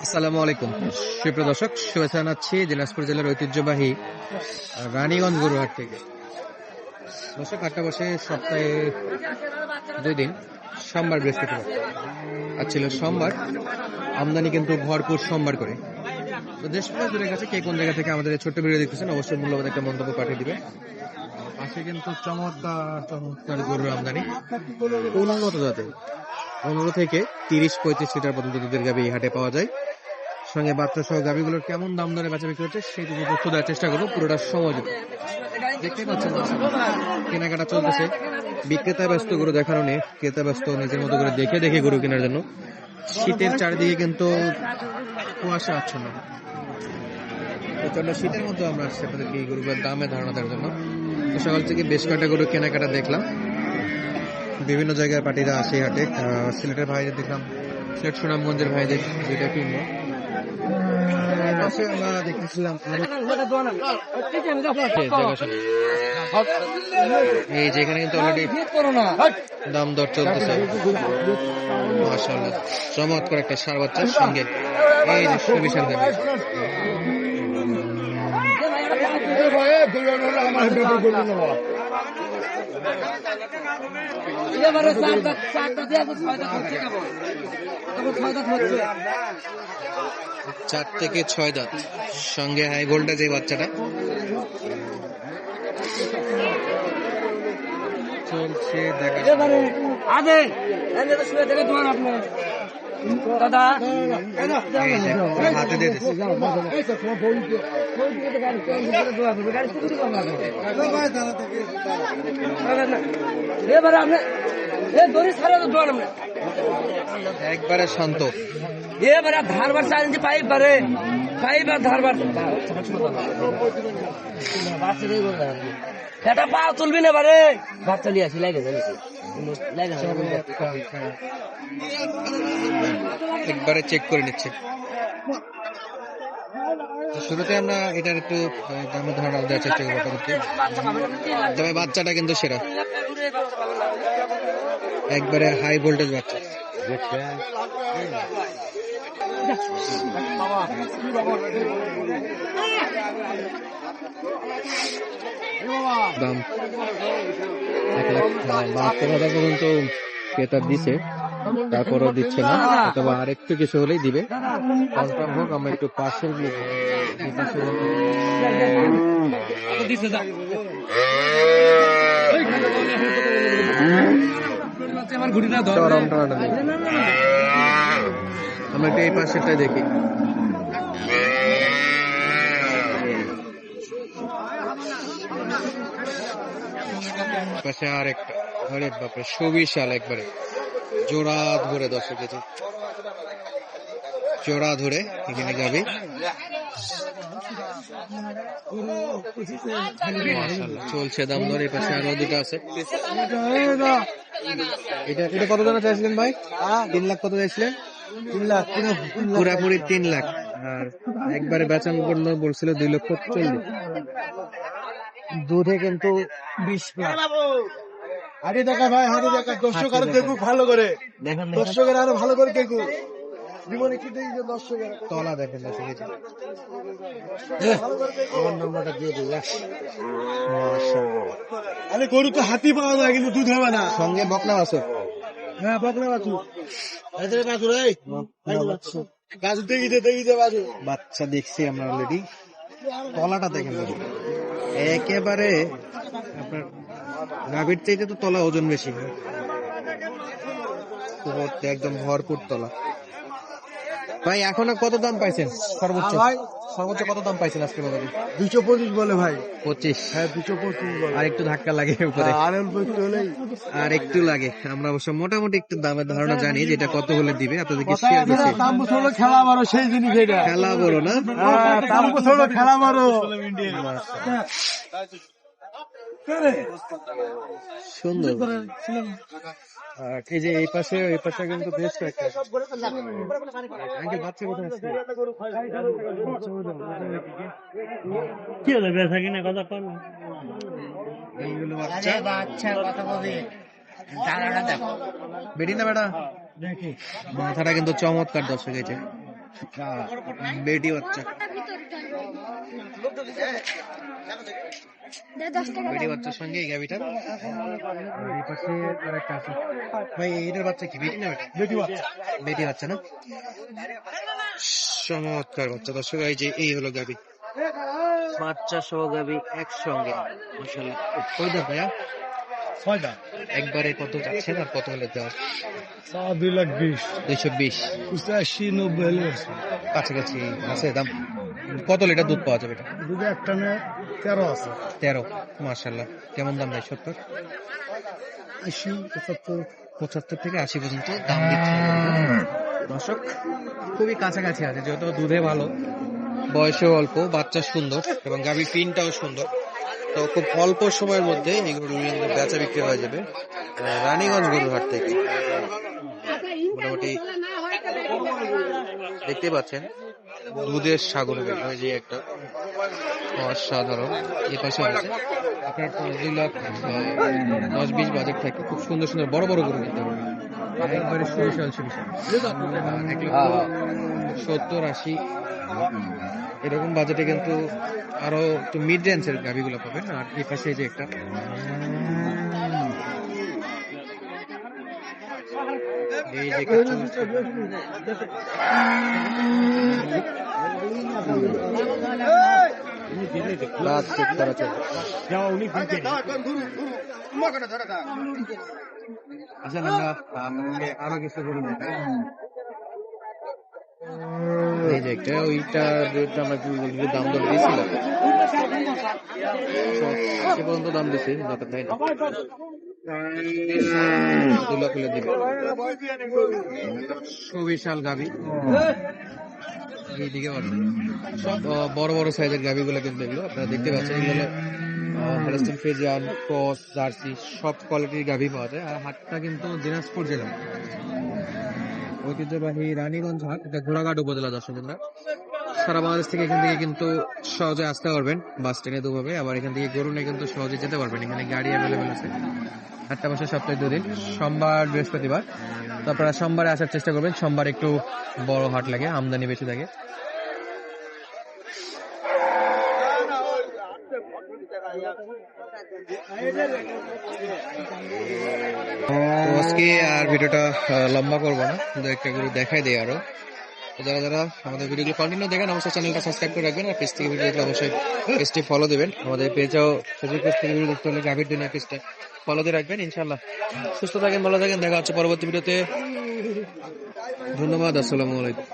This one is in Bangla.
আসসালামু আলাইকুম সুপ্রিয় দর্শক, শুভেচ্ছা জানাচ্ছি দিনাজপুর জেলার ঐতিহ্যবাহী রানীগঞ্জ গরুহাট থেকে। দর্শক, হাটটা বসে সপ্তাহে 2 দিন, সোমবার বৃহস্পতিবার। আর ছিল সোমবার, আমদানি কিন্তু ভরপুর সোমবার করে। তো দেশ জুড়ে গেছে, কে কোন জায়গা থেকে আমাদের এই ছোট্ট ভিডিও দেখতেছেন অবশ্যই মূল্যবান একটা মন্তব্য পাঠিয়ে দিবে। পাশে কিন্তু চমৎকার চমৎকার গরুর আমদানি, উন্নত জাতের 15 থেকে 30-35 লিটার পর্যন্ত দুধের গাভী এই হাটে পাওয়া যায়। সঙ্গে বাচ্চা সহ গাভীগুলোর কেমন দাম দরে বেচা বিক্রি হচ্ছে সেইটুকু তথ্য দেওয়ার চেষ্টা করবো পুরোটা সময় জুড়ে। দেখতেই পাচ্ছেন কেনাকাটা চলতেছে, বিক্রেতা ব্যস্ত গরু দেখানো নেই, ক্রেতা ব্যস্ত নিজের মতো করে দেখে দেখে গরু কেনার জন্য। শীতের চারিদিকে কিন্তু কুয়াশা আচ্ছন্ন, প্রচন্ড শীতের মধ্যে আমরা আসছি আপনাদেরকে এই গরুগুলোর দামে ধারণা দেওয়ার জন্য। তো সকাল থেকে বেশ কয়েকটা গরু কেনাকাটা দেখলাম, বিভিন্ন জায়গার পার্টিরা আসে হাটে। সিলেটের ভাইদের দেখলাম, সিলেট সুনামগঞ্জের ভাইদের যেটা কিনবো। আমরা দেখতেছিলাম এই যেখানে কিন্তু অলরেডি দাম দর চলতেছে। মাশাআল্লাহ, চমৎকার একটা ষাঁড় বাচ্চার সঙ্গে এই যে সুবিশাল দেবে। চার থেকে 6 দাঁত, সঙ্গে হাই ভোল্টেজ এই বাচ্চাটা চলছে দেখা হাতে দিয়ে একবারে শান্ত, এবারে ধারবার চাইছি পাইপ বারে পাইপ আর ধারবার এটা পা তুলবি না বারে ভাত চলি আসি লাগে একবারে চেক করে নিচ্ছে। শুরুতে আমরা এটার একটু দামের ধারণা দেওয়ার চেষ্টা করবো আপনাদেরকে। তবে বাচ্চাটা কিন্তু সেরা, একবারে হাই ভোল্টেজ বাচ্চা। দাম 1,72,000 পর্যন্ত ক্রেতা দিছে, তারপরও দিচ্ছে না, অথবা আরেকটু কিছু হলেই দিবে। কনফার্ম হোক, আমরা একটু পাশের আমরা একটু এই পাশেরটাই দেখি। পাশে আর একটা, আরে বাপরে সুবিশাল, একবারে জোড়া ধরে 10 কেজি জোড়া ধরে এখানে যাবি। চলছে দাম দর। এই পাশে আরো দুটো আছে। এটা কত দাম চাইছিলেন ভাই? 3 লাখ কত চাইছিলেন? 3 লাখ, পুরাপুরি 3 লাখ। আর একবারে বেচান করলো বলছিল 2,40,000। দুধে কিন্তু 20 প্লাস। হাটে দেখা ভাই, হাটে দেখা, দর্শক আরো দেখুক ভালো করে, দর্শকের আরো ভালো করে দেখুক। জীবনে কি দেখি দর্শকের তলা দেখেন না, ঠিক আছে? আমার নম্বরটা দিয়ে দিই। আরে গরু তো হাতি পাওয়া যায় কিন্তু দুধ হবে না। সঙ্গে বকনা বাছুর। হ্যাঁ, বকনা বাছুর। বাছুর এই বাছুর দেখিতে বাছুর বাচ্চা দেখছি আমরা অলরেডি। তলাটা দেখেন একেবারে আপনার গাভীর চাইতে তো তলা ওজন বেশি, একদম ভরপুর তলা। ভাই এখনো কত দাম পাইছেন সর্বোচ্চ? সর্বোচ্চ কত দাম পাইছেন আজকে বাজারে? 225 বলে ভাই। 25? হ্যাঁ, 225 বলে। আর একটু ধাক্কা লাগে উপরে, আর একটু লাগে। আমরা অবশ্য মোটামুটি একটু দামের ধারণা জানি, যেটা কত হলে দিবে আপনাদেরকে শেয়ার করছি। খেলা বড় সেই জিনিস, এটা খেলা বড় না, খেলা বড়। সুন্দর। এই যে এই পাশে কিন্তু বেশ কয়েকটা বাচ্চা কোথায় আছে? কি হলো বেচা কিনা কথা কর না। এইগুলো বাচ্চা কথা বলবি, বেটি না বেটা, মাথাটা কিন্তু চমৎকার দর্শক। এই যে বেটি বাচ্চা, বেটি বাচ্চার সঙ্গে এই গাভিটা। এই পাশে আরেকটা আছে। ভাই এটার বাচ্চা কি বেটি না বেটা? বেটি বাচ্চা। বেটি বাচ্চা না? চমৎকার বাচ্চা। দর্শক এই যে এই হলো গাভি, বাচ্চা সহ গাভি একসঙ্গে, মাশাআল্লাহ। কই দাম ভাইয়া? 6 দাম। একবারে কত যাচ্ছেন আর কত হলে দেওয়া? 2,20,000। 220 85, 90 হলে আছে। কাছাকাছি আছে দাম। কত লিটার দুধ পাওয়া যাবে এটা? দুধে একটা নে 13 আছে। 13, মাশাআল্লাহ। কেমন দাম ভাই? 70, 80, 75। 75 থেকে 80 পর্যন্ত দাম দিচ্ছে দর্শক। খুবই কাছাকাছি আছে, যেহেতু দুধে ভালো, বয়সেও অল্প, বাচ্চা সুন্দর এবং গাভীর পিনটাও সুন্দর। তো খুব অল্প সময়ের মধ্যে এগুলো কিন্তু বেচা বিক্রি হয়ে যাবে রানীগঞ্জ গরুহাট থেকে। মোটামুটি দেখতে পাচ্ছেন দুধের সাগর ওই যে একটা অসাধারণ। এই পাশে আছে আপনার 2,10,20 বাজেট থাকে, খুব সুন্দর সুন্দর বড় বড় গরু কিনতে পারবেন একবারে সুবিশাল সুবিশাল। 1,70,80 এরকম বাজেটে কিন্তু আরো একটু মিড রেঞ্জের গাভিগুলো পাবেন। আর এই পাশে যে একটা এই যে রাত চেক করা চলবে। আচ্ছা আমরা আরো কিছু করি না। এই যে একটা ওইটা দুধটা আমরা দাম দর দিয়েছিলাম, সে পর্যন্ত দাম দিচ্ছে দরকার তাই না, 2 লাখ হলে দিবে। সুবিশাল গাভি এইদিকে সব বড় বড় সাইজের গাভিগুলো কিন্তু এগুলো আপনারা দেখতে পাচ্ছেন। এগুলো হলস্টাইন ফ্রিজিয়ান, ক্রস, জার্সি সব কোয়ালিটির গাভি পাওয়া যায়। আর হাটটা কিন্তু দিনাজপুর জেলা ঐতিহ্যবাহী রানীগঞ্জ হাট, এটা ঘোড়াঘাট উপজেলা। দর্শকরা সারা বাংলাদেশ থেকে এখান থেকে কিন্তু সহজে আসতে পারবেন, বাস ট্রেনে দুভাবে। আবার এখান থেকে গরু নিয়ে কিন্তু সহজে যেতে পারবেন, এখানে গাড়ি অ্যাভেলেবেল আছে। হাটটা বসে সপ্তাহে 2 দিন, সোমবার বৃহস্পতিবার। তো আপনারা সোমবারে আসার চেষ্টা করবেন, সোমবার একটু বড় হাট লাগে, আমদানি বেশি থাকে। তো আজকে আর ভিডিওটা লম্বা করবো না, একটা গরু দেখাই দেয় আরো। যারা যারা আমাদের ভিডিওগুলো কন্টিনিউ দেখেন অবশ্যই চ্যানেলটা সাবস্ক্রাইব করে রাখবেন। আর পেজ থেকে ভিডিও দেখলে অবশ্যই পেজটি ফলো দেবেন। আমাদের পেজও ফেসবুক পেজ থেকে ভিডিও দেখতে হলে গাভীর দুনিয়া পেজটা ফলো দিয়ে রাখবেন। ইনশাআল্লাহ সুস্থ থাকেন, ভালো থাকেন, দেখা হচ্ছে পরবর্তী ভিডিওতে। ধন্যবাদ, আসসালামু আলাইকুম।